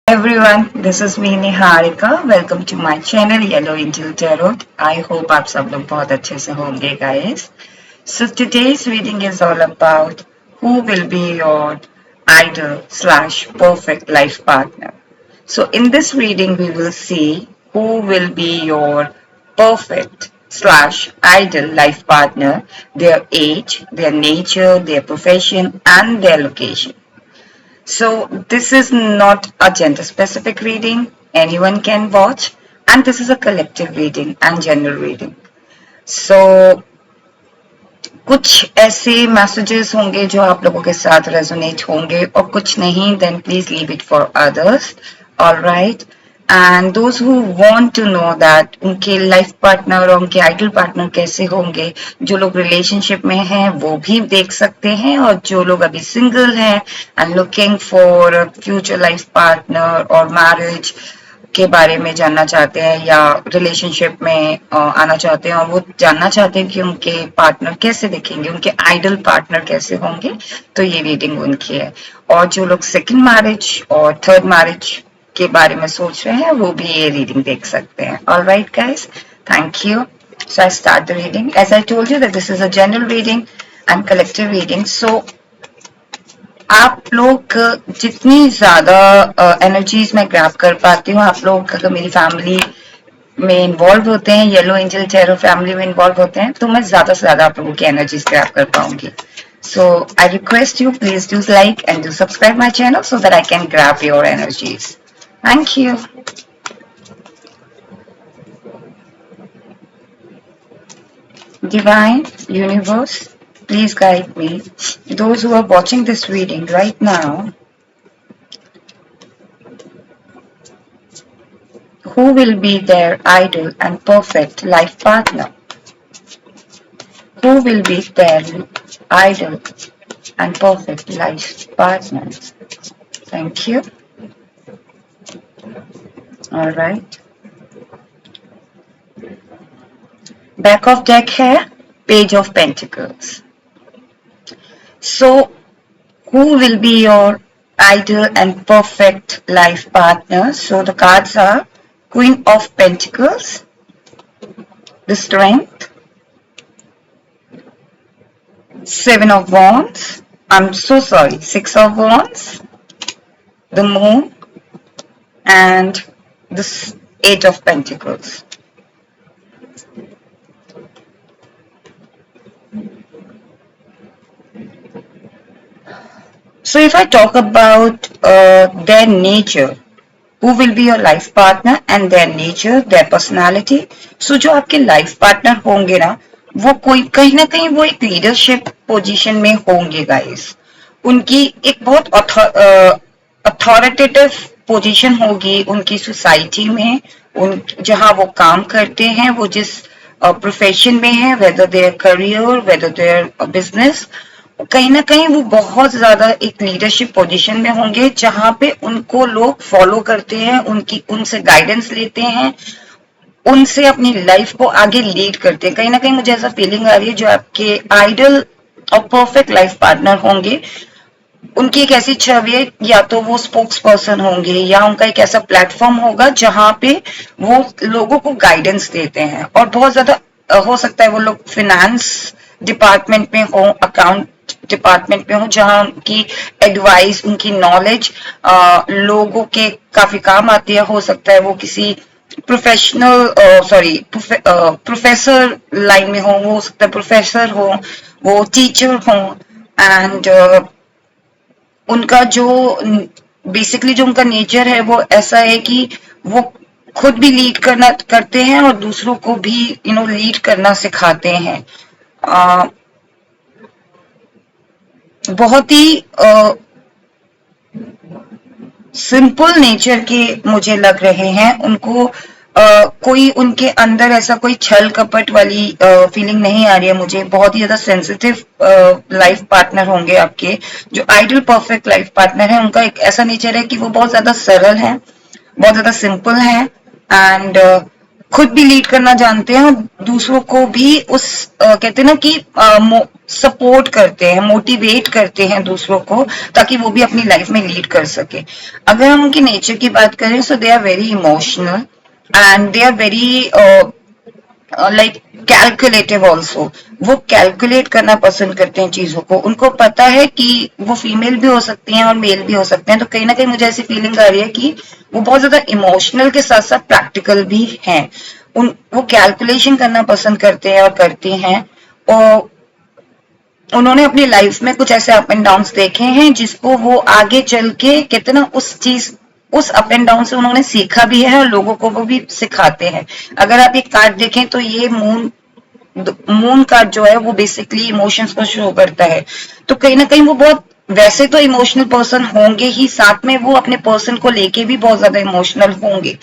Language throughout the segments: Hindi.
Everyone, this is me Niharika. Welcome to my channel Yellow Angel Tarot. I hope आप सब लोग बहुत अच्छे से होंगे guys. So today's reading is all about who will be your ideal slash perfect life partner. So in this reading we will see who will be your perfect slash ideal life partner, their age, their nature, their profession and their location. So this is not a gender specific reading, anyone can watch, and this is a collective reading and general reading. So कुछ ऐसे messages होंगे जो आप लोगों के साथ resonate होंगे और कुछ नहीं, then please leave it for others. All right. And those who want to know that उनके life partner और उनके ideal partner कैसे होंगे, जो लोग relationship में हैं वो भी देख सकते हैं और जो लोग अभी single हैं and looking for a future life partner और marriage के बारे में जानना चाहते हैं या रिलेशनशिप में आना चाहते हैं और वो जानना चाहते हैं कि उनके पार्टनर कैसे दिखेंगे, उनके आइडल पार्टनर कैसे होंगे, तो ये रीडिंग उनकी है। और जो लोग सेकंड मैरिज और थर्ड मैरिज के बारे में सोच रहे हैं वो भी ये रीडिंग देख सकते हैं। Alright guys, thank you. So I start the reading. As I told you that this is a general reading and collective reading. So आप लोग जितनी ज्यादा एनर्जीज में ग्रैब कर पाती हूँ, आप लोग अगर मेरी फैमिली में इन्वॉल्व होते हैं, येलो एंजल टैरो फैमिली में इन्वॉल्व होते हैं, तो मैं ज्यादा से ज्यादा आप लोगों की एनर्जीज ग्रैब कर पाऊंगी। So I request you please do like and do subscribe my channel so that I can grab your energies. Thank you. Divine universe, please guide me. Those who are watching this reading right now, who will be their ideal and perfect life partner? Who will be their ideal and perfect life partner? Thank you. All right. Back of deck है Page of Pentacles. So, who will be your ideal and perfect life partner? So the cards are Queen of Pentacles, the Strength, Seven of Wands, I'm so sorry, Six of Wands, the Moon, and the Eight of Pentacles. So if I talk about their nature, who will be your life partner and their nature, their personality, so जो आपके life partner होंगे ना, वो कोई कहीं ना कहीं वो एक leadership position में होंगे guys. उनकी एक बहुत authoritative position होगी उनकी society में, उन जहाँ वो काम करते हैं, वो जिस profession में है, whether their career, whether their business, कहीं ना कहीं वो बहुत ज्यादा एक लीडरशिप पोजीशन में होंगे जहां पे उनको लोग फॉलो करते हैं, उनसे गाइडेंस लेते हैं, उनसे अपनी लाइफ को आगे लीड करते हैं। कहीं ना कहीं मुझे ऐसा फीलिंग आ रही है जो आपके आइडल और परफेक्ट लाइफ पार्टनर होंगे उनकी एक ऐसी छवि है, या तो वो स्पोक्स पर्सन होंगे या उनका एक ऐसा प्लेटफॉर्म होगा जहां पे वो लोगों को गाइडेंस देते हैं। और बहुत ज्यादा हो सकता है वो लोग फिनेंस डिपार्टमेंट में हो, अकाउंट डिपार्टमेंट में हो, जहां उनकी एडवाइस, उनकी नॉलेज लोगों के काफी काम आती है। हो सकता है वो किसी प्रोफेशनल प्रोफेसर लाइन में हो सकता है प्रोफेसर हो, वो टीचर हो, एंड उनका जो बेसिकली जो उनका नेचर है वो ऐसा है कि वो खुद भी लीड करते हैं और दूसरों को भी लीड करना सिखाते हैं। बहुत ही सिंपल नेचर के मुझे लग रहे हैं उनको। कोई उनके अंदर ऐसा कोई छल कपट वाली फीलिंग नहीं आ रही है मुझे। बहुत ही ज्यादा सेंसिटिव लाइफ पार्टनर होंगे आपके जो आइडल परफेक्ट लाइफ पार्टनर है। उनका एक ऐसा नेचर है कि वो बहुत ज्यादा सरल है, बहुत ज्यादा सिंपल है, एंड खुद भी लीड करना जानते हैं और दूसरों को भी उस कहते हैं ना कि सपोर्ट करते हैं, मोटिवेट करते हैं दूसरों को, ताकि वो भी अपनी लाइफ में लीड कर सके। अगर हम उनकी नेचर की बात करें, so they are very emotional and they are very like calculative also. वो कैलकुलेट करना पसंद करते हैं चीजों को। उनको पता है कि वो फीमेल भी हो सकती हैं और मेल भी हो सकते हैं। तो कहीं ना कहीं मुझे ऐसी फीलिंग आ रही है कि वो बहुत ज्यादा इमोशनल के साथ साथ प्रैक्टिकल भी हैं। वो कैलकुलेशन करना पसंद करते हैं और करती हैं। और उन्होंने अपनी लाइफ में कुछ ऐसे अप एंड डाउन्स देखे हैं जिसको वो आगे चल के कितना उस अप एंड डाउन से उन्होंने सीखा भी है और लोगों को वो भी सिखाते हैं। अगर आप एक कार्ड देखें तो ये मून कार्ड जो है वो बेसिकली इमोशंस को शो करता है। तो कहीं ना कहीं वो बहुत, वैसे तो इमोशनल पर्सन होंगे ही, साथ में वो अपने पर्सन को लेके भी बहुत ज्यादा इमोशनल होंगे।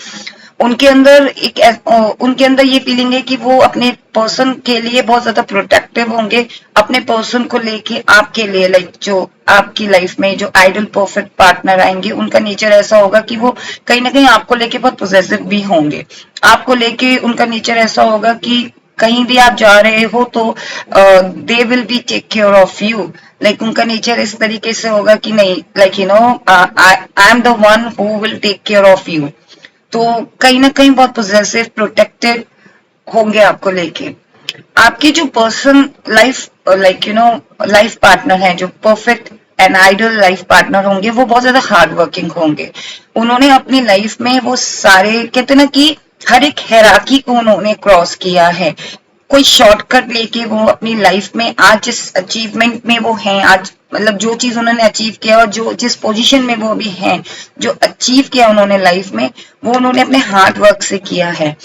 उनके अंदर ये फीलिंग है कि वो अपने पर्सन के लिए बहुत ज्यादा प्रोटेक्टिव होंगे, अपने पर्सन को लेके, आपके लिए, लाइक जो आपकी लाइफ में जो आइडल परफेक्ट पार्टनर आएंगे, उनका नेचर ऐसा होगा कि वो कहीं ना कहीं आपको लेके बहुत पोजेसिव भी होंगे। आपको लेके उनका नेचर ऐसा होगा कि कहीं भी आप जा रहे हो तो they will be take care of you. Like उनका नेचर इस तरीके से होगा कि नहीं, like I am the one who will take care of you. तो कहीं ना कहीं बहुत पोजेसिव, प्रोटेक्टेड होंगे आपको लेके। आपकी जो पर्सन लाइफ, लाइफ पार्टनर है, जो perfect and idol life partner होंगे, वो बहुत ज्यादा हार्ड वर्किंग होंगे। उन्होंने अपनी लाइफ में वो सारे, कहते ना कि हर एक हैराकी को उन्होंने क्रॉस किया है। कोई शॉर्टकट लेके वो अपनी लाइफ में आज जिस अचीवमेंट में वो हैं, आज मतलब जो चीज उन्होंने अचीव किया और जो जिस पोजीशन में वो अभी हैं, जो अचीव किया उन्होंने लाइफ में, वो उन्होंने अपने हार्ड वर्क से किया है।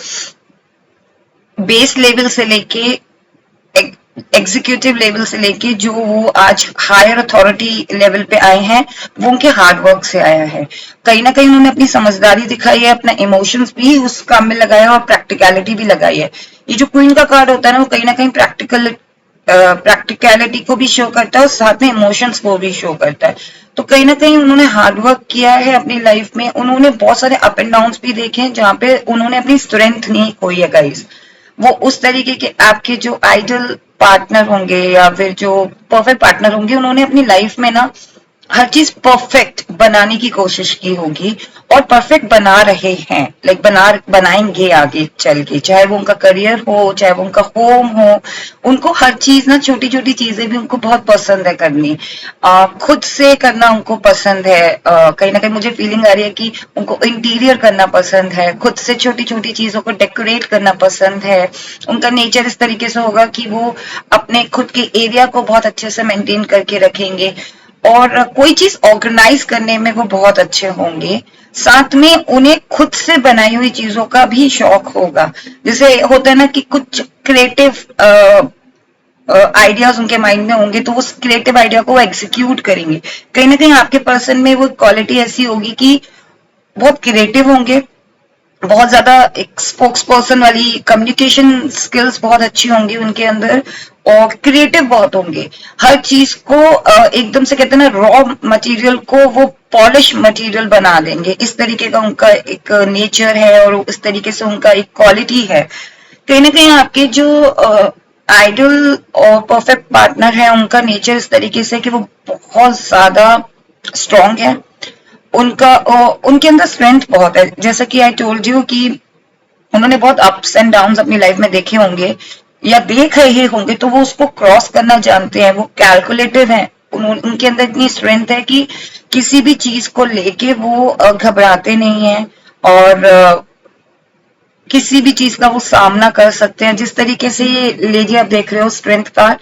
बेस लेवल से लेके एग्जीक्यूटिव लेवल से लेके जो वो आज हायर अथॉरिटी लेवल पे आए हैं, वो उनके हार्ड वर्क से आया है। कहीं ना कहीं उन्होंने अपनी समझदारी दिखाई है, अपना इमोशंस भी उस काम में लगाया और प्रैक्टिकलिटी भी लगाई है। ये जो क्वीन का कार्ड होता है ना, वो कहीं ना कहीं प्रैक्टिकलिटी को भी शो करता है और साथ में इमोशंस को भी शो करता है। तो कहीं ना कहीं उन्होंने हार्ड वर्क किया है अपनी लाइफ में। उन्होंने बहुत सारे अप एंड डाउन भी देखे हैं जहां पे उन्होंने अपनी स्ट्रेंथ नहीं खोई है गाइस। वो उस तरीके के आपके जो आइडल पार्टनर होंगे या फिर जो परफेक्ट पार्टनर होंगे, उन्होंने अपनी लाइफ में ना हर चीज परफेक्ट बनाने की कोशिश की होगी और परफेक्ट बना रहे हैं। लाइक बनाएंगे आगे चल के, चाहे वो उनका करियर हो, चाहे वो उनका होम हो। उनको हर चीज ना, छोटी छोटी चीजें भी उनको बहुत पसंद है करनी। खुद से करना उनको पसंद है। कहीं ना कहीं मुझे फीलिंग आ रही है कि उनको इंटीरियर करना पसंद है, खुद से छोटी छोटी चीजों को डेकोरेट करना पसंद है। उनका नेचर इस तरीके से होगा कि वो अपने खुद के एरिया को बहुत अच्छे से मेंटेन करके रखेंगे और कोई चीज ऑर्गेनाइज करने में वो बहुत अच्छे होंगे। साथ में उन्हें खुद से बनाई हुई चीजों का भी शौक होगा। जैसे होता है ना कि कुछ क्रिएटिव आइडियाज उनके माइंड में होंगे, तो उस क्रिएटिव आइडिया को वो एग्जीक्यूट करेंगे। कहीं ना कहीं आपके पर्सन में वो क्वालिटी ऐसी होगी कि बहुत क्रिएटिव होंगे, बहुत ज्यादा एक स्पोक्स पर्सन वाली कम्युनिकेशन स्किल्स बहुत अच्छी होंगी उनके अंदर और क्रिएटिव बहुत होंगे। हर चीज को एकदम से, कहते हैं ना, रॉ मटेरियल को वो पॉलिश मटेरियल बना देंगे। इस तरीके का उनका एक नेचर है और इस तरीके से उनका एक क्वालिटी है। कहीं ना कहीं आपके जो आइडल और परफेक्ट पार्टनर है, उनका नेचर इस तरीके से कि वो बहुत ज्यादा स्ट्रांग है। उनके अंदर स्ट्रेंथ बहुत है। जैसा कि आई टोल्ड यू कि उन्होंने बहुत अप्स एंड डाउन्स अपनी लाइफ में देखे होंगे या देख रहे होंगे, तो वो उसको क्रॉस करना जानते हैं। वो कैलकुलेटिव हैं। उनके अंदर इतनी स्ट्रेंथ है कि किसी भी चीज को लेके वो घबराते नहीं है और किसी भी चीज का वो सामना कर सकते हैं। जिस तरीके से ये लेडी आप देख रहे हो, स्ट्रेंथ का,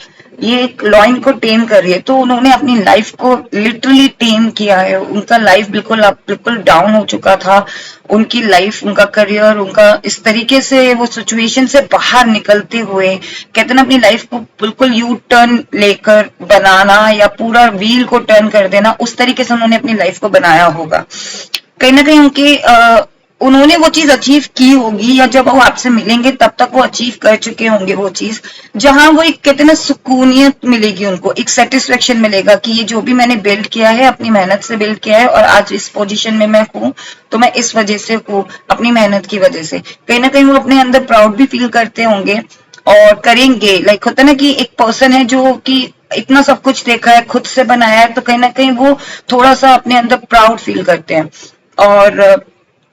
ये एक लॉइन को टेम कर रही है, तो उन्होंने अपनी लाइफ को लिटरली टेम किया है। उनका लाइफ बिल्कुल डाउन हो चुका था। उनकी लाइफ, उनका करियर, उनका इस तरीके से वो सिचुएशन से बाहर निकलते हुए, कहते ना, अपनी लाइफ को बिल्कुल यू टर्न लेकर बनाना या पूरा व्हील को टर्न कर देना, उस तरीके से उन्होंने अपनी लाइफ को बनाया होगा। कहीं ना कहीं उन्होंने वो चीज अचीव की होगी या जब वो आपसे मिलेंगे तब तक वो अचीव कर चुके होंगे वो चीज, जहां वो एक, कहते हैं ना, सुकूनियत मिलेगी उनको, एक सेटिस्फेक्शन मिलेगा कि ये जो भी मैंने बिल्ड किया है, अपनी मेहनत से बिल्ड किया है और आज इस पोजीशन में मैं हूँ, तो मैं इस वजह से हूँ, अपनी मेहनत की वजह से। कहीं ना कहीं वो अपने अंदर प्राउड भी फील करते होंगे और करेंगे। लाइक होता है ना कि एक पर्सन है जो कि इतना सब कुछ देखा है, खुद से बनाया है, तो कहीं ना कहीं वो थोड़ा सा अपने अंदर प्राउड फील करते हैं। और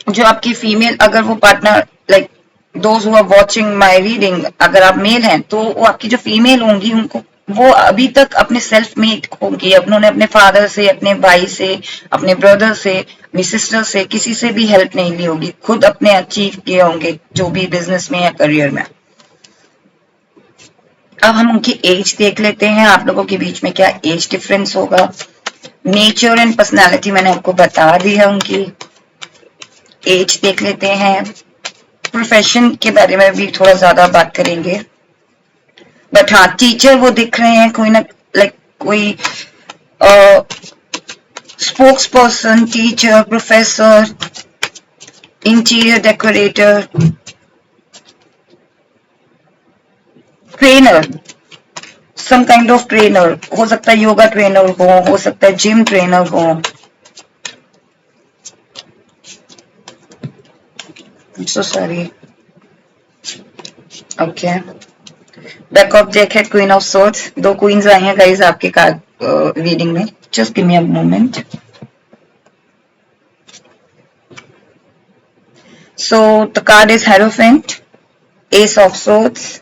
जो आपकी फीमेल, अगर वो partner like those who are watching my reading, अगर आप मेल हैं तो वो आपकी जो फीमेल होंगी, उनको वो अभी तक अपने सेल्फ मेड होंगी, उन्होंने अपने फादर से, अपने भाई से, अपने ब्रदर से, अपनी सिस्टर से, किसी से भी हेल्प नहीं ली होगी, खुद अपने अचीव किए होंगे जो भी बिजनेस में या करियर में। अब हम उनकी एज देख लेते हैं, आप लोगों के बीच में क्या एज डिफरेंस होगा। नेचर एंड पर्सनालिटी मैंने आपको बता दी है, उनकी एज देख लेते हैं। प्रोफेशन के बारे में भी थोड़ा ज्यादा बात करेंगे, बट हाँ टीचर वो दिख रहे हैं, कोई ना लाइक कोई spokesperson, teacher, professor, interior decorator, trainer, some kind of trainer, हो सकता है योगा ट्रेनर हो सकता है जिम ट्रेनर हो। So sorry. Okay, back of deck है क्वीन ऑफ सोर्ड्स, 2 क्वींस आई हैं गाइस आपके कार्ड रीडिंग में। Just give me a moment. So the card is hierophant, ace of swords,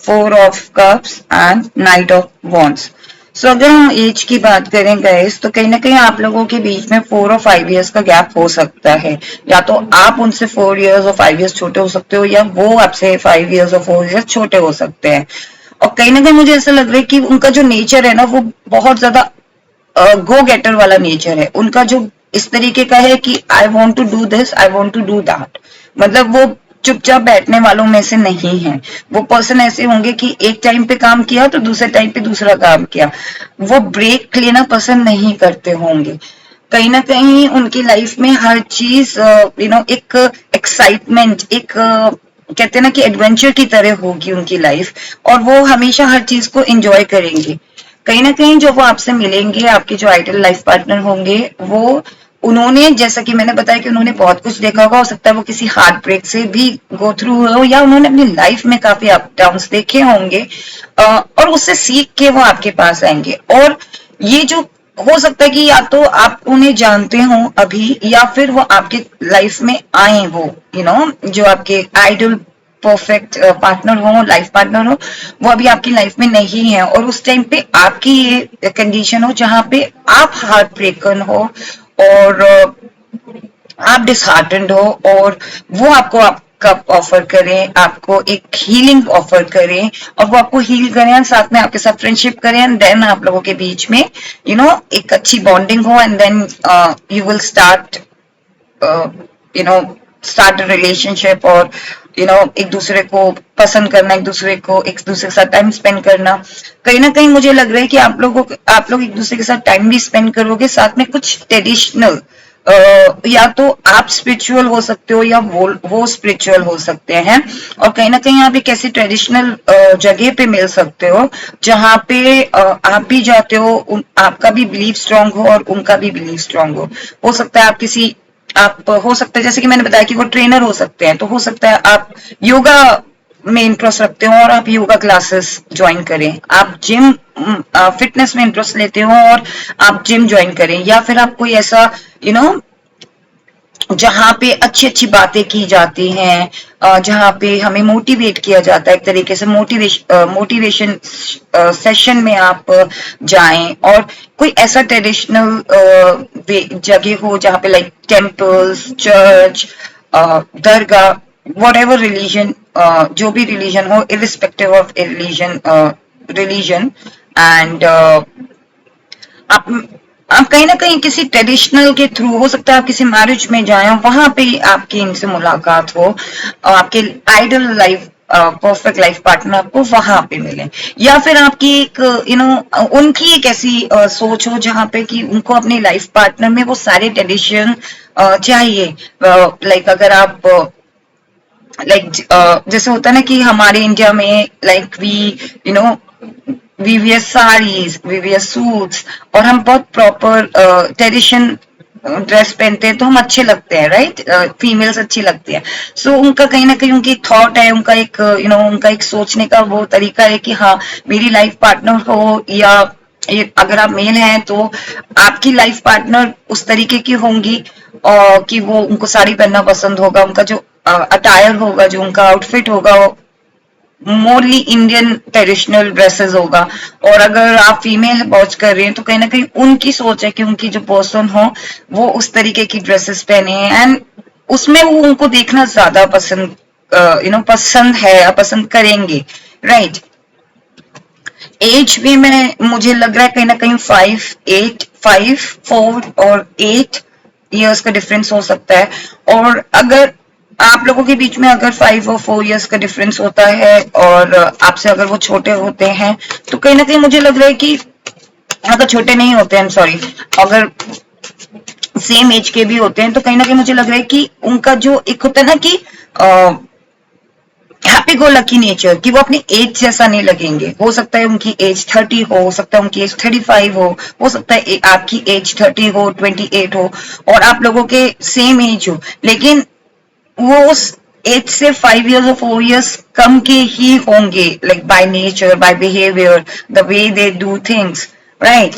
4 of cups and knight of wands. So अगर हम एज की बात करें गाइस, तो कहीं ना कहीं आप लोगों के बीच में 4 और 5 इयर्स का गैप हो सकता है। या तो आप उनसे 4 इयर्स और 5 इयर्स छोटे हो सकते हो, या वो आपसे 5 इयर्स और 4 इयर्स छोटे हो सकते हैं। और कहीं ना कहीं मुझे ऐसा लग रहा है कि उनका जो नेचर है ना, वो बहुत ज्यादा गो गेटर वाला नेचर है उनका, जो इस तरीके का है कि I want to do this, I want to do that. मतलब वो चुपचाप बैठने वालों में से नहीं है। वो पर्सन ऐसे होंगे कि एक टाइम पे काम किया तो दूसरे टाइम पे दूसरा काम किया। वो ब्रेक लेना पसंद नहीं करते होंगे। कहीं ना कहीं उनकी लाइफ में हर चीज एक एक्साइटमेंट, एक कहते हैं ना कि एडवेंचर की तरह होगी उनकी लाइफ, और वो हमेशा हर चीज को एंजॉय करेंगे। कहीं ना कहीं जो वो आपसे मिलेंगे, आपके जो आइडल लाइफ पार्टनर होंगे, वो उन्होंने, जैसा कि मैंने बताया कि उन्होंने बहुत कुछ देखा होगा, हो सकता है वो किसी हार्ट ब्रेक से भी गो थ्रू हो, या उन्होंने अपनी लाइफ में काफी अप डाउन्स देखे होंगे, और उससे सीख के वो आपके पास आएंगे। और ये जो हो सकता है कि या तो आप उन्हें जानते हो अभी, या फिर वो आपके लाइफ में आए, वो जो आपके आइडल परफेक्ट पार्टनर हो, लाइफ पार्टनर हो, वो अभी आपकी लाइफ में नहीं है, और उस टाइम पे आपकी ये कंडीशन हो जहां पे आप हार्ट ब्रेकन हो, और आप डिसहार्टेंड हो, और वो आपको आपका ऑफर करें, आपको एक हीलिंग ऑफर करें, और वो आपको हील करें, और साथ में आपके साथ फ्रेंडशिप करें, एंड देन आप लोगों के बीच में एक अच्छी बॉन्डिंग हो, and then you will start start a relationship, और एक दूसरे को पसंद करना, एक दूसरे के साथ टाइम स्पेंड करना। कहीं ना कहीं मुझे लग रहा है कि आप लोग एक दूसरे के साथ टाइम भी स्पेंड करोगे, साथ में कुछ ट्रेडिशनल, या तो आप स्पिरिचुअल हो सकते हो, या वो स्पिरिचुअल हो सकते हैं, और कहीं ना कहीं आप एक ऐसी ट्रेडिशनल जगह पे मिल सकते हो जहां पे आप भी जाते हो, आपका भी बिलीफ स्ट्रांग हो और उनका भी बिलीफ स्ट्रांग हो सकता है आप हो सकता है जैसे कि मैंने बताया कि वो ट्रेनर हो सकते हैं, तो हो सकता है आप योगा में इंटरेस्ट रखते हो और आप योगा क्लासेस ज्वाइन करें, आप जिम फिटनेस में इंटरेस्ट लेते हो और आप जिम ज्वाइन करें, या फिर आप कोई ऐसा जहां पे अच्छी अच्छी बातें की जाती हैं, जहां पे हमें मोटिवेट किया जाता है, एक तरीके से मोटिवेशन सेशन में आप जाएं, और कोई ऐसा ट्रेडिशनल जगह हो जहां पे like temples, church, Dargah, what ever religion, जो भी रिलीजन हो, इरिस्पेक्टिव ऑफ रिलीजन, एंड आप कहीं ना कहीं किसी ट्रेडिशनल के थ्रू, हो सकता है आप किसी मैरिज में जाए, वहां पे आपकी इनसे मुलाकात हो, और आपके ideal life perfect life partner आपको वहां पे मिले, या फिर आपकी एक उनकी एक ऐसी सोच हो जहां पे कि उनको अपने लाइफ पार्टनर में वो सारे ट्रेडिशन चाहिए। लाइक अगर आप जैसे होता है ना कि हमारे इंडिया में like we wear saris, we wear suits, और हम बहुत प्रॉपर ट्रेडिशन ड्रेस पहनते हैं तो हम अच्छे लगते हैं, राइट? फीमेल्स अच्छी लगती है। सो उनका कहीं ना कहीं उनकी एक थॉट है, उनका एक उनका एक सोचने का वो तरीका है कि हाँ मेरी लाइफ पार्टनर हो, या अगर आप मेल हैं तो आपकी लाइफ पार्टनर उस तरीके की होंगी और कि वो उनको साड़ी पहनना पसंद होगा, उनका जो अटायर होगा, जो उनका आउटफिट होगा मोरली इंडियन ट्रेडिशनल ड्रेसेस होगा। और अगर आप फीमेल वॉच कर रहे हैं तो कहीं ना कहीं उनकी सोच है कि उनकी जो पर्सन हो वो उस तरीके की ड्रेसेस पहने, एंड उसमें वो उनको देखना ज्यादा पसंद पसंद है या पसंद करेंगे, राइट? एज भी में मुझे लग रहा है कहीं ना कहीं 4 और 8 इयर्स का डिफरेंस हो सकता है। और अगर आप लोगों के बीच में अगर 5 और 4 इयर्स का डिफरेंस होता है और आपसे अगर वो छोटे होते हैं तो कहीं ना कहीं मुझे लग रहा है कि अगर छोटे नहीं होते हैं, सॉरी, अगर सेम एज के भी होते हैं तो कहीं ना कहीं मुझे लग रहा है कि उनका जो एक होता है ना कि हैप्पी गो लकी नेचर, कि वो अपनी एज जैसा नहीं लगेंगे। हो सकता है उनकी एज 30 हो सकता है उनकी एज 35 हो सकता है आपकी एज 30 हो, 28 हो और आप लोगों के सेम एज हो, लेकिन वो उस एज से 5 इयर्स और 4 इयर्स कम के ही होंगे, like by nature, by behaviour, the way they do things, right?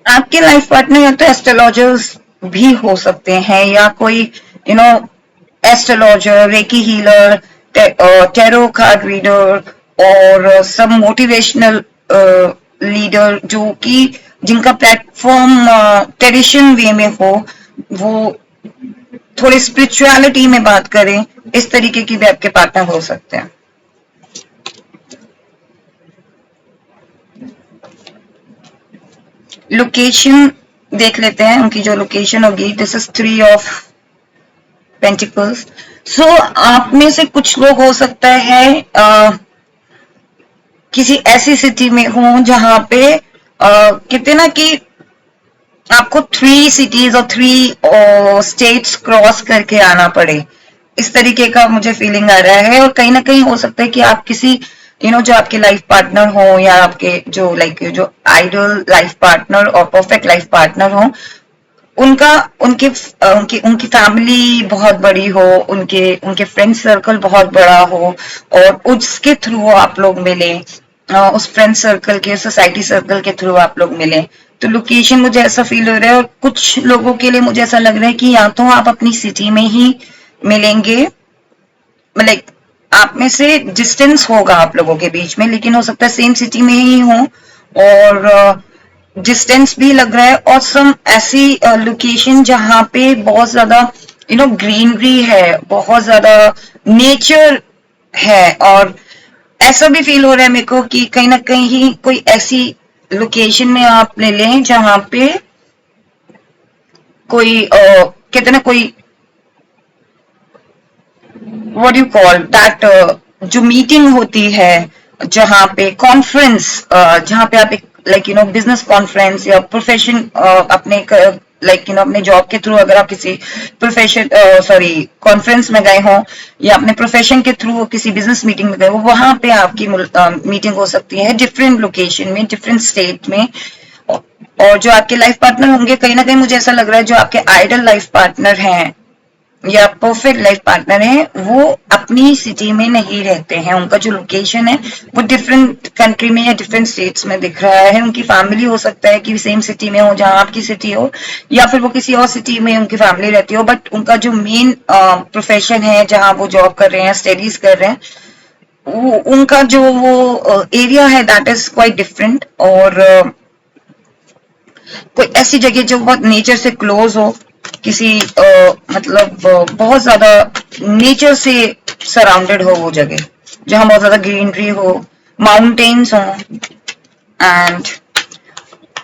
आपके लाइफ पार्टनर या तो एस्ट्रोलॉजर्स भी हो सकते हैं, या कोई astrologer, recce healer, tarot card reader और सब मोटिवेशनल लीडर जो कि जिनका प्लेटफॉर्म ट्रेडिशन वे में हो, वो थोड़ी स्पिरिचुअलिटी में बात करें, इस तरीके की भी आपके पार्टनर हो सकते हैं। लोकेशन देख लेते हैं, उनकी जो लोकेशन होगी। This is 3 of pentacles. So आप में से कुछ लोग हो सकता है किसी ऐसी सिटी में हो जहां पे कहते ना कि आपको 3 सिटीज और 3 स्टेट्स क्रॉस करके आना पड़े, इस तरीके का मुझे फीलिंग आ रहा है। और कहीं ना कहीं हो सकता है कि आप किसी जो आपके लाइफ पार्टनर हो या आपके जो जो आइडल लाइफ पार्टनर और परफेक्ट लाइफ पार्टनर हो, उनका उनकी उनकी उनकी फैमिली बहुत बड़ी हो, उनके उनके फ्रेंड सर्कल बहुत बड़ा हो और उसके थ्रू आप लोग मिले, उस फ्रेंड सर्कल के, सोसाइटी सर्कल के थ्रू आप लोग मिले। तो लोकेशन मुझे ऐसा फील हो रहा है। और कुछ लोगों के लिए मुझे ऐसा लग रहा है कि या तो आप अपनी सिटी में ही मिलेंगे, मतलब आप में से डिस्टेंस होगा आप लोगों के बीच में, लेकिन हो सकता है सेम सिटी में ही हो और डिस्टेंस भी लग रहा है। और सम ऐसी लोकेशन जहां पे बहुत ज्यादा ग्रीनरी है, बहुत ज्यादा नेचर है, और ऐसा भी फील हो रहा है मेरे को कि कहीं ना कहीं कोई ऐसी लोकेशन में आप ले लें जहां पे कोई कहते ना कोई व्हाट यू कॉल दैट, जो मीटिंग होती है, जहां पे कॉन्फ्रेंस, जहां पे आप एक बिजनेस कॉन्फ्रेंस या प्रोफेशन अपने अपने जॉब के थ्रू अगर आप किसी प्रोफेशन कॉन्फ्रेंस में गए हो या अपने प्रोफेशन के थ्रू किसी बिजनेस मीटिंग में गए हो, वहां पे आपकी मीटिंग हो सकती है डिफरेंट लोकेशन में, डिफरेंट स्टेट में। और जो आपके लाइफ पार्टनर होंगे, कहीं ना कहीं मुझे ऐसा लग रहा है जो आपके आइडल लाइफ पार्टनर हैं या परफेक्ट लाइफ पार्टनर है, वो अपनी सिटी में नहीं रहते हैं। उनका जो लोकेशन है वो डिफरेंट कंट्री में या डिफरेंट स्टेट्स में दिख रहा है। उनकी फैमिली हो सकता है कि सेम सिटी में हो जहां आपकी सिटी हो, या फिर वो किसी और सिटी में उनकी फैमिली रहती हो, बट उनका जो मेन प्रोफेशन है जहां वो जॉब कर रहे हैं, स्टडीज कर रहे हैं, वो उनका जो वो एरिया है दैट इज क्वाइट डिफरेंट। और कोई ऐसी जगह जो बहुत नेचर से क्लोज हो, किसी बहुत ज्यादा नेचर से सराउंडेड हो, वो जगह जहां बहुत ज्यादा ग्रीनरी हो, माउंटेन्स हो। एंड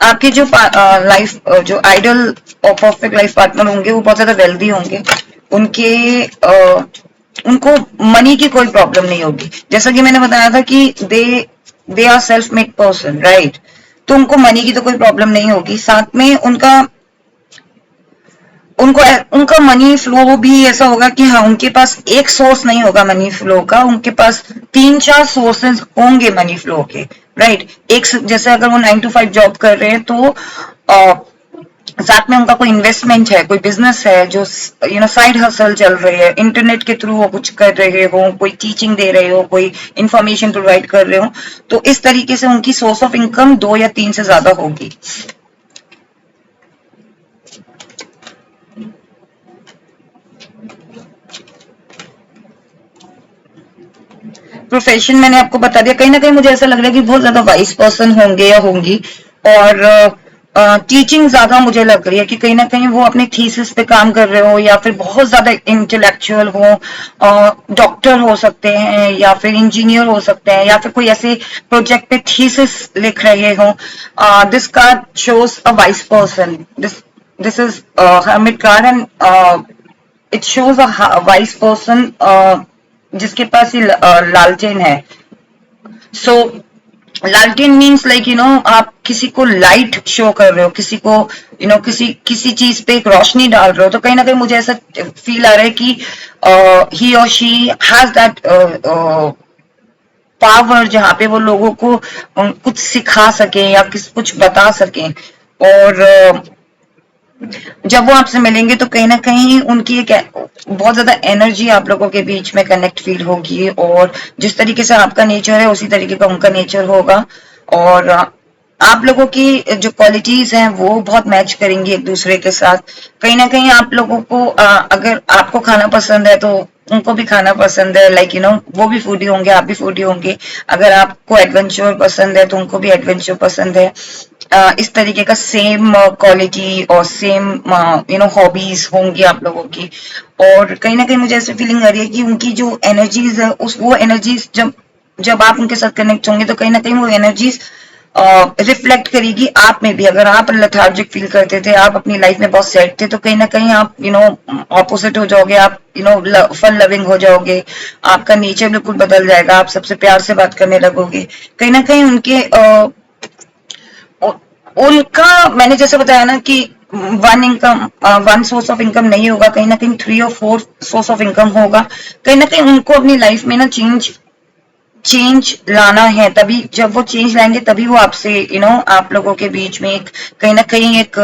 आपके जो लाइफ जो आइडल और परफेक्ट लाइफ पार्टनर होंगे वो बहुत ज्यादा वेल्दी होंगे, उनके उनको मनी की कोई प्रॉब्लम नहीं होगी। जैसा कि मैंने बताया था कि they are self made person, right? तो उनको मनी की तो कोई प्रॉब्लम नहीं होगी। साथ में उनका मनी फ्लो भी ऐसा होगा कि हाँ, उनके पास एक सोर्स नहीं होगा मनी फ्लो का, उनके पास 3-4 सोर्सेज होंगे मनी फ्लो के, राइट। एक जैसे अगर वो 9 to 5 जॉब कर रहे हैं तो साथ में उनका कोई इन्वेस्टमेंट है, कोई बिजनेस है जो साइड हसल चल रही है, इंटरनेट के थ्रू वो कुछ कर रहे हो, कोई टीचिंग दे रहे हो, कोई इंफॉर्मेशन प्रोवाइड कर रहे हो, तो इस तरीके से उनकी सोर्स ऑफ इनकम 2 या 3 से ज्यादा होगी। प्रोफेशन मैंने आपको बता दिया। कहीं ना कहीं मुझे ऐसा लग रहा है कि बहुत ज्यादा वाइस पर्सन होंगे या होंगी, और टीचिंग ज्यादा मुझे लग रही है कि कहीं ना कहीं वो अपने थीसिस पे काम कर रहे हो, या फिर बहुत ज्यादा इंटेलेक्चुअल हो, डॉक्टर हो सकते हैं, या फिर इंजीनियर हो सकते हैं, या फिर कोई ऐसे प्रोजेक्ट पे थीसिस लिख रहे हो। This card shows a wise person, this is hermit card, and it shows a wise person जिसके पास ये लालटेन है। सो लालटेन मीन्स लाइक आप किसी को लाइट शो कर रहे हो, किसी को किसी चीज पे एक रोशनी डाल रहे हो, तो कहीं ना कहीं मुझे ऐसा फील आ रहा है कि ही और शी हैज दैट पावर, जहाँ पे वो लोगों को कुछ सिखा सके या कुछ बता सके। और जब वो आपसे मिलेंगे तो कहीं ना कहीं उनकी एक बहुत ज्यादा एनर्जी आप लोगों के बीच में कनेक्ट फील होगी, और जिस तरीके से आपका नेचर है उसी तरीके का उनका नेचर होगा, और आप लोगों की जो क्वालिटीज हैं वो बहुत मैच करेंगी एक दूसरे के साथ। कहीं ना कहीं आप लोगों को अगर आपको खाना पसंद है तो उनको भी खाना पसंद है, लाइक वो भी फूडी होंगे, आप भी फूडी होंगे। अगर आपको एडवेंचर पसंद है तो उनको भी एडवेंचर पसंद है। इस तरीके का सेम क्वालिटी और सेम हॉबीज होंगी आप लोगों की। और कहीं ना कहीं मुझे ऐसी फीलिंग आ रही है कि उनकी जो एनर्जीज है वो एनर्जीज जब जब आप उनके साथ कनेक्ट होंगे तो कहीं ना कहीं वो एनर्जीज रिफ्लेक्ट करेगी आप में भी। अगर आप लेथार्जिक फील करते थे, आप अपनी लाइफ में बहुत सेट थे, तो कहीं ना कहीं आप ऑपोजिट हो जाओगे, आप फन लविंग हो जाओगे, आपका नेचर बिल्कुल बदल जाएगा, आप सबसे प्यार से बात करने लगोगे। कहीं ना कहीं उनका मैंने जैसे बताया ना कि वन सोर्स ऑफ इनकम नहीं होगा, कहीं ना कहीं 3 और 4 सोर्स ऑफ इनकम होगा। कहीं ना कहीं उनको अपनी लाइफ में ना चेंज लाना है, तभी जब वो चेंज लाएंगे तभी वो आपसे आप लोगों के बीच में कहीं ना कहीं एक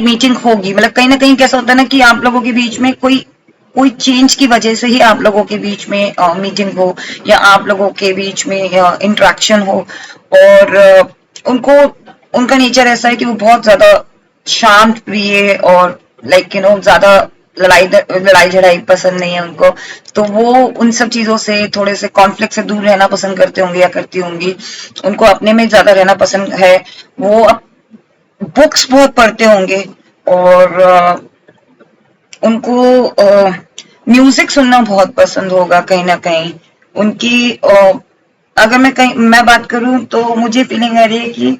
मीटिंग होगी। मतलब कहीं ना कहीं कैसा होता है ना कि आप लोगों के बीच में कोई चेंज की वजह से ही आप लोगों के बीच में मीटिंग हो, या आप लोगों के बीच में इंटरेक्शन हो। और उनको उनका नेचर ऐसा है कि वो बहुत ज्यादा शांत प्रिय और लाइक ज्यादा लड़ाई झड़ाई पसंद नहीं है उनको, तो वो उन सब चीजों से थोड़े से कॉन्फ्लिक्ट से दूर रहना पसंद करते होंगे या करती होंगी। उनको अपने में ज्यादा रहना पसंद है। वो बुक्स बहुत पढ़ते होंगे, और उनको म्यूजिक सुनना बहुत पसंद होगा। कहीं ना कहीं उनकी अगर मैं बात करूं तो मुझे फीलिंग आ रही है कि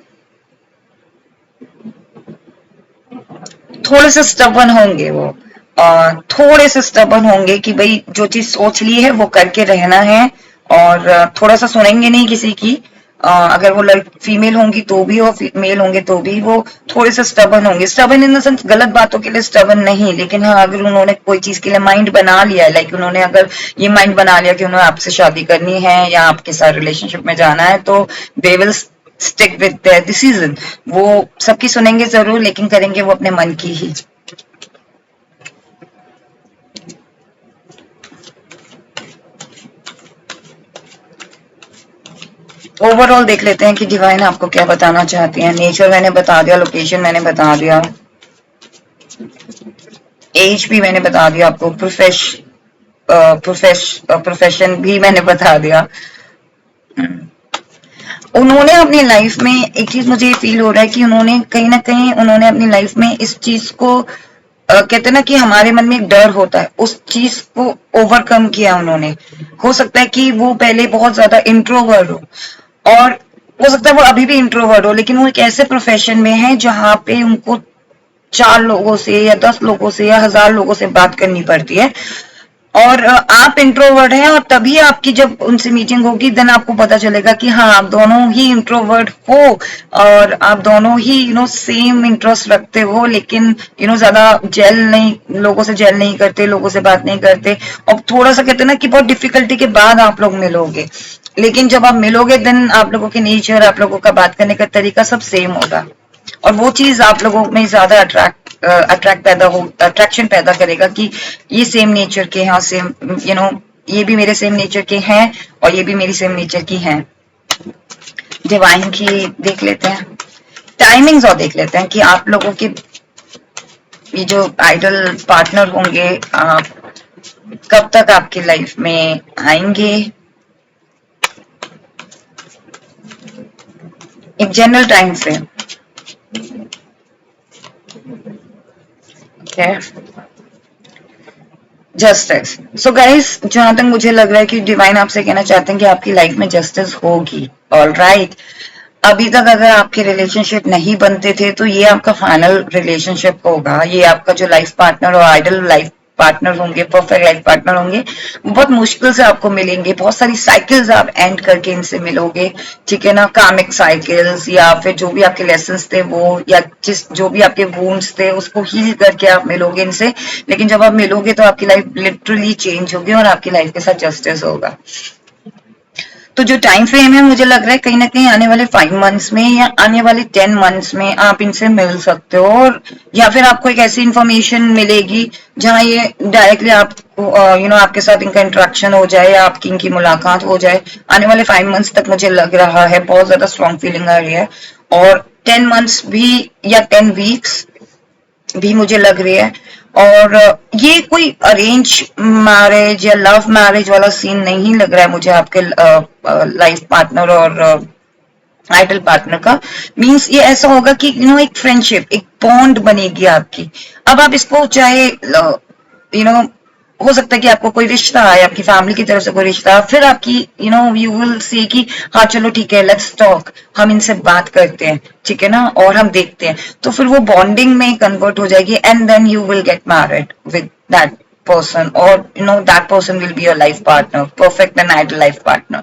थोड़े से स्टबन होंगे वो, थोड़े से स्टबन होंगे कि भाई जो चीज सोच ली है वो करके रहना है, और थोड़ा सा सुनेंगे नहीं किसी की। अगर वो फीमेल होंगी तो भी, और मेल होंगे तो भी, वो थोड़े से स्टबन होंगे। स्टबन इन द सेंस गलत बातों के लिए स्टबन नहीं, लेकिन हाँ, अगर उन्होंने कोई चीज के लिए माइंड बना लिया है, लाइक उन्होंने अगर ये माइंड बना लिया कि उन्हें आपसे शादी करनी है या आपके साथ रिलेशनशिप में जाना है, तो they will stick with their decision. वो सबकी सुनेंगे जरूर, लेकिन करेंगे वो अपने मन की ही। ओवरऑल देख लेते हैं कि डिवाइन आपको क्या बताना चाहती है। नेचर मैंने बता दिया, लोकेशन मैंने बता दिया, एज भी मैंने बता दिया आपको, प्रोफेशन भी मैंने बता दिया। उन्होंने अपनी लाइफ में एक चीज मुझे फील हो रहा है कि उन्होंने कहीं ना कहीं उन्होंने अपनी लाइफ में इस चीज को कहते हैं ना कि हमारे मन में एक डर होता है, उस चीज को ओवरकम किया उन्होंने। हो सकता है कि वो पहले बहुत ज्यादा इंट्रोवर्ट हो, और हो सकता है वो अभी भी इंट्रोवर्ट हो, लेकिन वो एक ऐसे प्रोफेशन में है जहां पे उनको 4 लोगों से या 10 लोगों से या 1000 लोगों से बात करनी पड़ती है। और आप इंट्रोवर्ट हैं, और तभी आपकी जब उनसे मीटिंग होगी देन आपको पता चलेगा कि हाँ आप दोनों ही इंट्रोवर्ट हो, और आप दोनों ही सेम इंटरेस्ट रखते हो, लेकिन ज्यादा जेल नहीं, लोगों से जेल नहीं करते, लोगों से बात नहीं करते, और थोड़ा सा कहते हैं ना कि बहुत डिफिकल्टी के बाद आप लोग मिलोगे, लेकिन जब आप मिलोगे देन आप लोगों के नेचर, आप लोगों का बात करने का तरीका सब सेम होगा, और वो चीज आप लोगों में ज्यादा अट्रैक्शन पैदा करेगा कि ये सेम नेचर के हैं, और सेम ये भी मेरे सेम नेचर के हैं और ये भी मेरी सेम नेचर की हैं। डिवाइन की देख लेते हैं टाइमिंग्स, और देख लेते हैं कि आप लोगों के ये जो आइडल पार्टनर होंगे कब तक आपकी लाइफ में आएंगे। एक general time frame, justice. So guys, जहां तक मुझे लग रहा है कि डिवाइन आपसे कहना चाहते हैं कि आपकी लाइफ में जस्टिस होगी। ऑल राइट, अभी तक अगर आपके रिलेशनशिप नहीं बनते थे तो ये आपका फाइनल रिलेशनशिप होगा। ये आपका जो लाइफ पार्टनर और आइडल लाइफ पार्टनर होंगे, परफेक्ट लाइफ पार्टनर होंगे, वो बहुत मुश्किल से आपको मिलेंगे। बहुत सारी साइकिल्स आप एंड करके इनसे मिलोगे, ठीक है ना, कार्मिक साइकिल्स, या फिर जो भी आपके लेसन्स थे वो, या जो भी आपके वुंड्स थे उसको हील करके आप मिलोगे इनसे। लेकिन जब आप मिलोगे तो आपकी लाइफ लिटरली चेंज होगी और आपकी लाइफ के साथ जस्टिस होगा। तो जो टाइम फ्रेम है, मुझे लग रहा है कहीं ना कहीं आने वाले 5 मंथ्स में या आने वाले 10 मंथ्स में आप इनसे मिल सकते हो, और या फिर आपको एक ऐसी इंफॉर्मेशन मिलेगी जहां ये डायरेक्टली आपको आपके साथ इनका इंटरेक्शन हो जाए या आपकी इनकी मुलाकात हो जाए। आने वाले 5 मंथ्स तक मुझे लग रहा है, बहुत ज्यादा स्ट्रॉन्ग फीलिंग आ रही है, और 10 मंथ्स भी या 10 वीक्स भी मुझे लग रही है। और ये कोई अरेंज मैरिज या लव मैरिज वाला सीन नहीं लग रहा है मुझे आपके लाइफ पार्टनर और आइडल पार्टनर का। मींस ये ऐसा होगा कि एक फ्रेंडशिप, एक बॉन्ड बनेगी आपकी। अब आप इसको चाहे हो सकता है कि आपको कोई रिश्ता आए, आपकी फैमिली की तरफ से कोई रिश्ता, फिर आपकी यू विल से कि हाँ चलो ठीक है, लेट्स टॉक, हम इनसे बात करते हैं, ठीक है ना, और हम देखते हैं, तो फिर वो बॉन्डिंग में कन्वर्ट हो जाएगी, and then you will get married with that person, or that person will be your life partner, perfect and ideal life partner.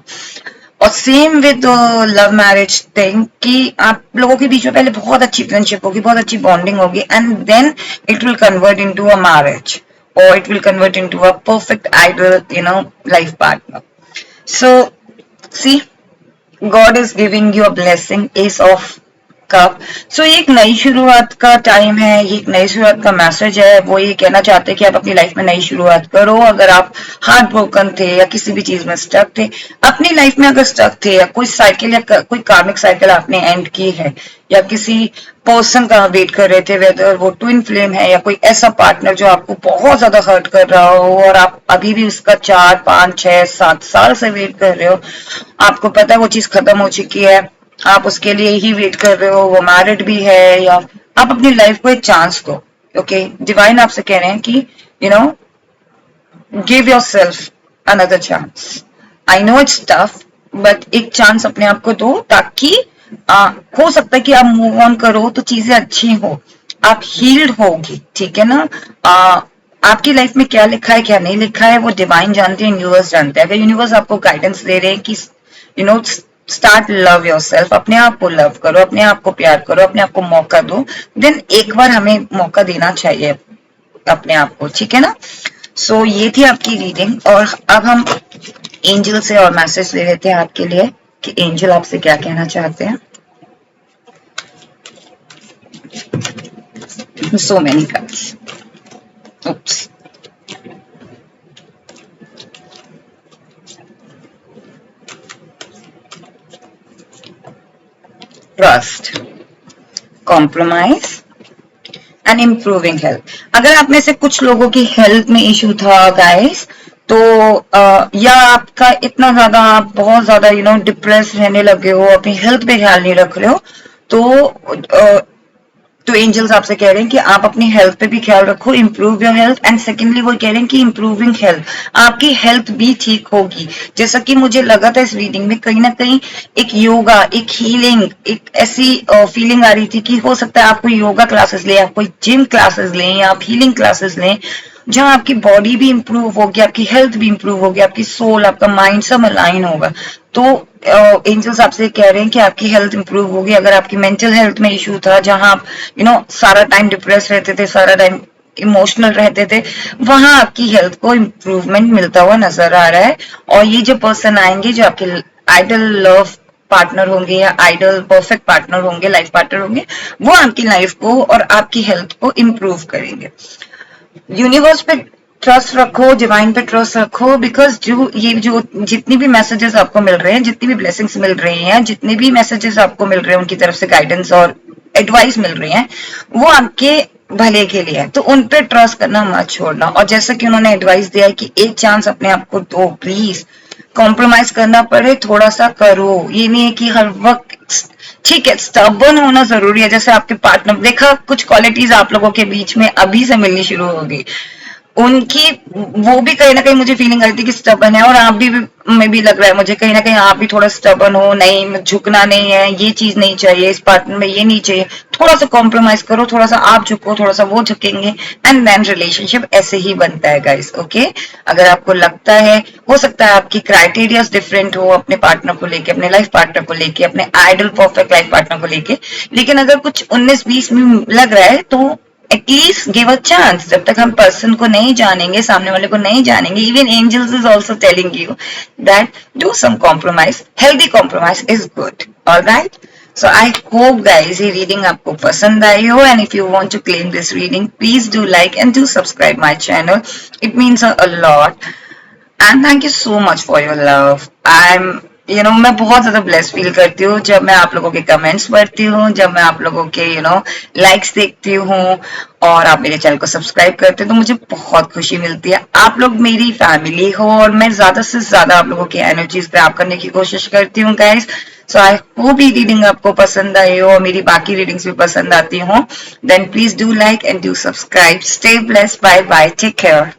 और same with love marriage thing कि आप लोगों के बीच में पहले बहुत अच्छी फ्रेंडशिप होगी, बहुत अच्छी बॉन्डिंग होगी, and then it will convert into a marriage, or it will convert into a perfect ideal life partner. So see, God is giving you a blessing, ace of cup. So ये एक नई शुरुआत का टाइम है, ये एक नई शुरुआत का मैसेज है। वो ये कहना चाहते हैं कि आप अपनी लाइफ में नई शुरुआत करो। अगर आप हार्ट ब्रोकन थे या किसी भी चीज में स्टक थे, अपनी लाइफ में अगर स्टक थे, या कोई साइकिल या कोई कार्मिक साइकिल आपने एंड की है, या किसी पर्सन का वेट कर रहे थे, वेदर वो ट्विन फ्लेम है या कोई ऐसा पार्टनर जो आपको बहुत ज्यादा हर्ट कर रहा हो, और आप अभी भी उसका 4, 5, 6, 7 साल से वेट कर रहे हो, आपको पता है वो चीज खत्म हो चुकी है, आप उसके लिए ही वेट कर रहे हो, वो मैरिड भी है, या आप अपनी लाइफ को एक चांस दो। ओके, डिवाइन आपसे कह रहे हैं कि give your self another chance. I know it's tough, but एक चांस अपने आप को दो, ताकि हो सकता है कि आप मूव ऑन करो तो चीजें अच्छी हो, आप हील्ड होगी, ठीक है ना। आपकी लाइफ में क्या लिखा है क्या नहीं लिखा है वो डिवाइन जानते हैं, यूनिवर्स जानते हैं। अगर यूनिवर्स आपको गाइडेंस दे रहे हैं कि स्टार्ट लव योर सेल्फ, अपने आप को लव करो, अपने आप को प्यार करो, अपने आप को मौका दो, देन एक बार हमें मौका देना चाहिए अपने आप को, ठीक है ना। सो ये थी आपकी रीडिंग, और अब हम एंजल से और मैसेज ले लेते हैं आपके लिए कि एंजल आपसे क्या कहना चाहते हैं। So many cards, oops. Trust, compromise and improving health. अगर आप में से कुछ लोगों की हेल्थ में इश्यू था गाइस, तो या आपका इतना ज्यादा, आप बहुत ज्यादा डिप्रेस रहने लगे हो, अपनी हेल्थ पे ख्याल नहीं रख रहे हो, तो एंजल्स आपसे कह रहे हैं कि आप अपनी हेल्थ पे भी ख्याल रखो, improve your health. And secondly वो कह रहे हैं कि इंप्रूविंग हेल्थ, आपकी हेल्थ भी ठीक होगी। जैसा कि मुझे लगा था इस रीडिंग में, कहीं ना कहीं एक योगा, एक हीलिंग, एक ऐसी फीलिंग आ रही थी कि हो सकता है आप कोई योगा क्लासेस लें, आप कोई जिम क्लासेस लें, या आप हीलिंग क्लासेस लें, जहां आपकी बॉडी भी इंप्रूव होगी, आपकी हेल्थ भी इंप्रूव होगी, आपकी सोल, आपका माइंड सब अलाइन होगा। तो एंजल्स आपसे कह रहे हैं कि आपकी हेल्थ इंप्रूव होगी। अगर आपकी मेंटल हेल्थ में इशू था, जहां आप सारा टाइम डिप्रेस रहते थे, सारा टाइम इमोशनल रहते थे, वहां आपकी हेल्थ को इम्प्रूवमेंट मिलता हुआ नजर आ रहा है। और ये जो पर्सन आएंगे जो आपके आइडल लव पार्टनर होंगे या आइडल परफेक्ट पार्टनर होंगे, लाइफ पार्टनर होंगे, वो आपकी लाइफ को और आपकी हेल्थ को इम्प्रूव करेंगे। यूनिवर्स पे ट्रस्ट रखो, डिवाइन पे ट्रस्ट रखो, बिकॉज जो जितनी भी मैसेजेस आपको मिल रहे हैं, जितनी भी ब्लेसिंग्स मिल रही हैं, जितने भी मैसेजेस आपको मिल रहे हैं उनकी तरफ से गाइडेंस और एडवाइस मिल रही हैं, वो आपके भले के लिए है। तो उन पे ट्रस्ट करना मत छोड़ना। और जैसा कि उन्होंने एडवाइस दिया है कि एक चांस अपने आप को दो प्लीज, कॉम्प्रोमाइज करना पड़े थोड़ा सा करो। ये नहीं है कि हर वक्त, ठीक है स्टबर्न होना जरूरी है। जैसे आपके पार्टनर, देखा कुछ क्वालिटीज आप लोगों के बीच में अभी से मिलनी शुरू होगी, उनकी वो भी कहीं ना कहीं मुझे फीलिंग आई थी कि स्टबर्न है, और आप भी में भी लग रहा है मुझे कहीं ना कहीं आप भी थोड़ा स्टबर्न हो, नहीं झुकना नहीं है, ये चीज नहीं चाहिए इस पार्टनर में, ये नहीं चाहिए। थोड़ा सा कॉम्प्रोमाइज करो, थोड़ा सा आप झुको, थोड़ा सा वो झुकेंगे, एंड देन रिलेशनशिप ऐसे ही बनता है गाइस। ओके, अगर आपको लगता है, हो सकता है आपकी क्राइटेरियाज डिफरेंट हो अपने पार्टनर को लेके, अपने लाइफ पार्टनर को लेके, अपने आइडल परफेक्ट लाइफ पार्टनर को लेके, लेकिन अगर कुछ 19-20 में लग रहा है तो एटलीस्ट गिव अ चांस। जब तक हम पर्सन को नहीं जानेंगे, सामने वाले को नहीं जानेंगे, even angels is also telling you that do some compromise, healthy compromise is good. Alright, so I hope guys ये रीडिंग आपको पसंद आई हो, and if you want to claim this reading please do like and do subscribe my channel, it means a lot. And thank you so much for your love. I am मैं बहुत ज्यादा ब्लेस फील करती हूँ जब मैं आप लोगों के कमेंट्स पढ़ती हूँ, जब मैं आप लोगों के लाइक्स देखती हूँ, और आप मेरे चैनल को सब्सक्राइब करते हो, तो मुझे बहुत खुशी मिलती है। आप लोग मेरी फैमिली हो, और मैं ज्यादा से ज्यादा आप लोगों की एनर्जीज ग्रैब करने की कोशिश करती हूँ गाइस। सो आई होप ये रीडिंग आपको पसंद आई हो, और मेरी बाकी रीडिंग्स भी पसंद आती हो, then please do like and do subscribe. Stay blessed, bye bye, take care.